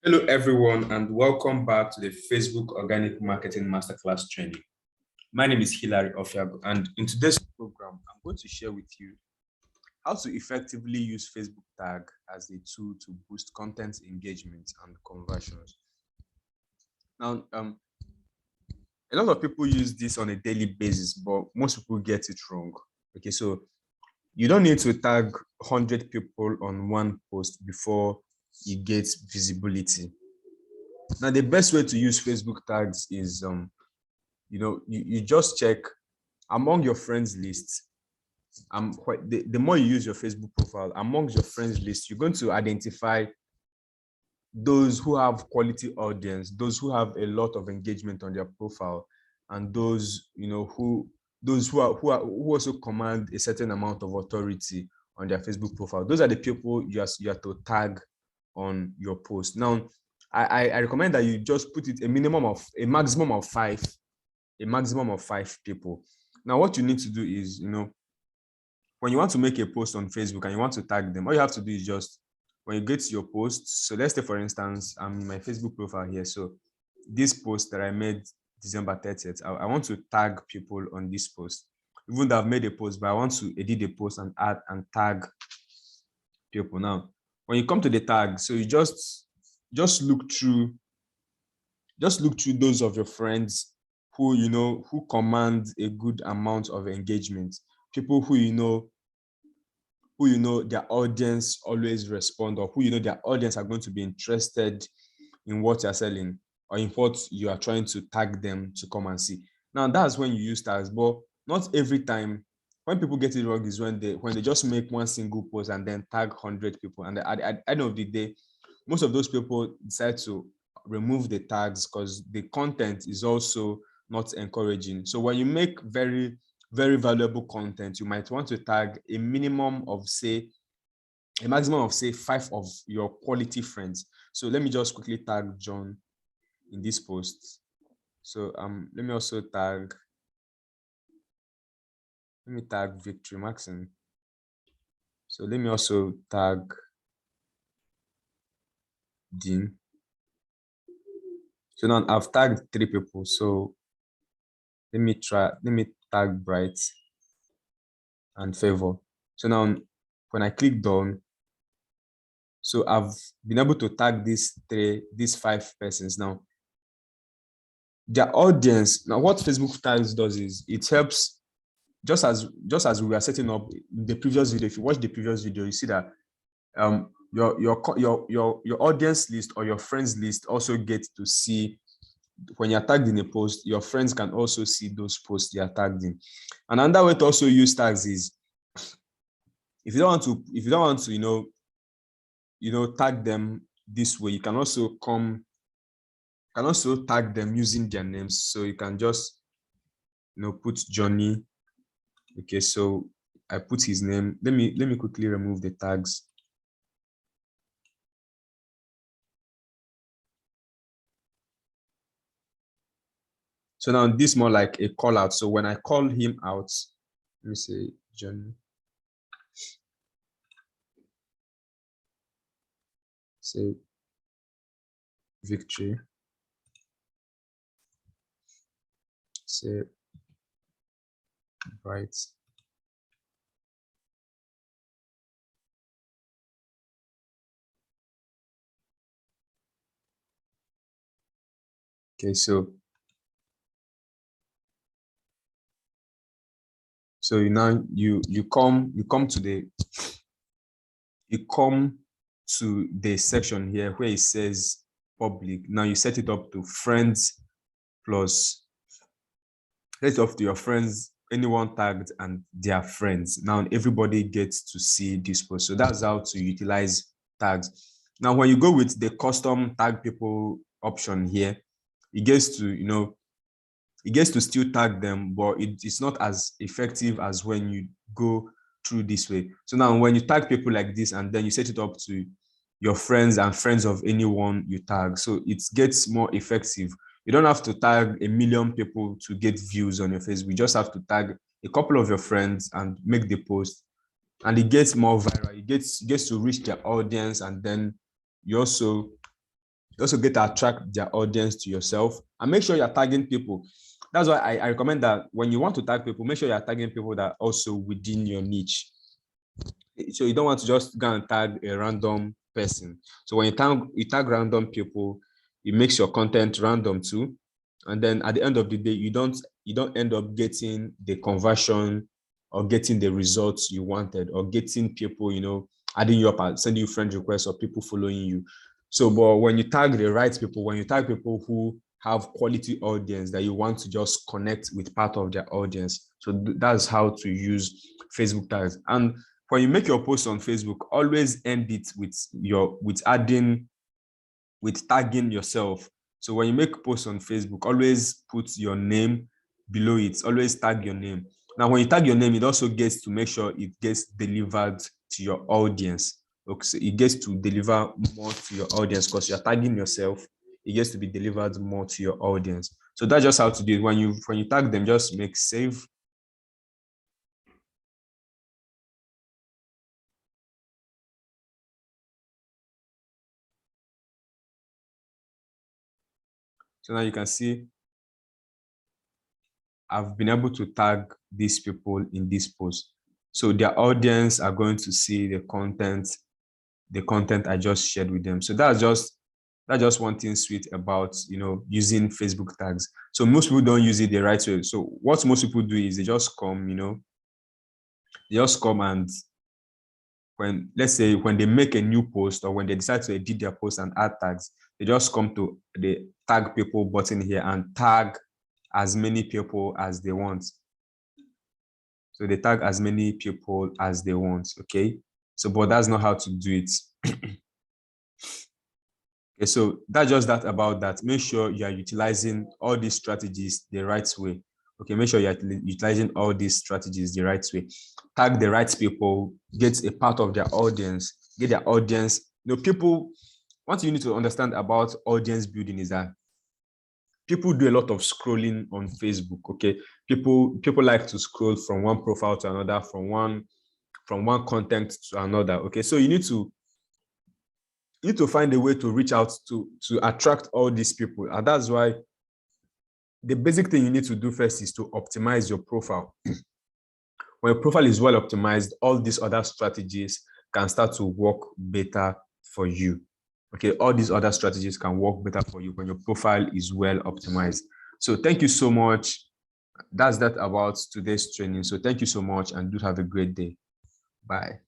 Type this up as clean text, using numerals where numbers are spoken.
Hello, everyone, and welcome back to the Facebook Organic Marketing Masterclass training. My name is Hilary Ofiago, and in today's program, I'm going to share with you how to effectively use Facebook tag as a tool to boost content engagement and conversions. Now, a lot of people use this on a daily basis, but most people get it wrong. Okay, so you don't need to tag 100 people on one post before you get visibility. Now, the best way to use Facebook tags is, you just check among your friends list. The more you use your Facebook profile, amongst your friends list, you're going to identify those who have quality audience, those who have a lot of engagement on their profile, and those who also command a certain amount of authority on their Facebook profile. Those are the people you have to tag on your post. Now, I recommend that you just put it a maximum of five people. Now, what you need to do is, when you want to make a post on Facebook and you want to tag them, all you have to do is just, when you get to your posts, so let's say, for instance, I'm in my Facebook profile here. So this post that I made December 30th, I want to tag people on this post. Even though I've made a post, but I want to edit the post and add and tag people. Now, when you come to the tag, so you just look through those of your friends who command a good amount of engagement, people who their audience always respond, or who their audience are going to be interested in what you're selling or in what you are trying to tag them to come and see. Now, that's when you use tags, but not every time. When people get it wrong is when they just make one single post and then tag 100 people, and at the end of the day, most of those people decide to remove the tags because the content is also not encouraging. So when you make very, very valuable content, you might want to tag a maximum of say 5 of your quality friends. So let me just quickly tag John in this post. So let me also tag Victory Maxim. So let me also tag Dean. So now I've tagged 3 people. So let me tag Bright and Favor. So now when I click done, so I've been able to tag these 5 persons. Now, their audience, now what Facebook tags does is it helps, just as we are setting up the previous video. If you watch the previous video, you see that your audience list or your friends list also get to see, when you're tagged in a post, your friends can also see those posts you are tagged in. And another way to also use tags is, if you don't want to tag them this way, you can also tag them using their names. So you can just put Johnny. Okay, so I put his name. Let me quickly remove the tags. So now this is more like a call out. So when I call him out, let me say Johnny. Say Victory. Say Bright. Okay, so now you come to the section here where it says public. Now you set it up to friends plus, set it up to your friends, anyone tagged and their friends. Now everybody gets to see this post. So that's how to utilize tags. Now when you go with the custom tag people option here, it gets to still tag them, but it's not as effective as when you go through this way. So now when you tag people like this and then you set it up to your friends and friends of anyone you tag, so it gets more effective. You don't have to tag 1 million people to get views on your Facebook. You just have to tag a couple of your friends and make the post, and it gets more viral. It gets to reach their audience, and then you also You also get to attract their audience to yourself, and make sure you're tagging people. That's why I recommend that when you want to tag people, make sure you're tagging people that are also within your niche. So you don't want to just go and tag a random person. So when you tag random people, it makes your content random too. And then at the end of the day, you don't end up getting the conversion or getting the results you wanted, or getting people, adding you up and sending you friend requests or people following you. So, but when you tag the right people, when you tag people who have quality audience that you want to just connect with part of their audience, so that's how to use Facebook tags. And when you make your post on Facebook, always end it with tagging yourself. So when you make posts on Facebook, always put your name below it. Always tag your name. Now, when you tag your name, it also gets to make sure it gets delivered to your audience. Okay, so it gets to deliver more to your audience because you're tagging yourself. It gets to be delivered more to your audience. So that's just how to do it. When you tag them, just make save. So now you can see I've been able to tag these people in this post. So their audience are going to see the content I just shared with them. So that's just one thing sweet about using Facebook tags. So most people don't use it the right way. So what most people do is they just come, and let's say when they make a new post, or when they decide to edit their post and add tags, they just come to the tag people button here and tag as many people as they want. So they tag as many people as they want, okay? So, but that's not how to do it. Okay, so that's just that about that. Make sure you are utilizing all these strategies the right way. Okay, make sure you're utilizing all these strategies the right way. Tag the right people, get a part of their audience, get their audience. People, one thing you need to understand about audience building is that people do a lot of scrolling on Facebook. Okay, people like to scroll from one profile to another, from one content to another. Okay, so you need to find a way to reach out to attract all these people, and that's why the basic thing you need to do first is to optimize your profile. When your profile is well optimized, all these other strategies can start to work better for you. Okay, all these other strategies can work better for you when your profile is well optimized. So thank you so much. That's that about today's training. So thank you so much, and do have a great day. Bye.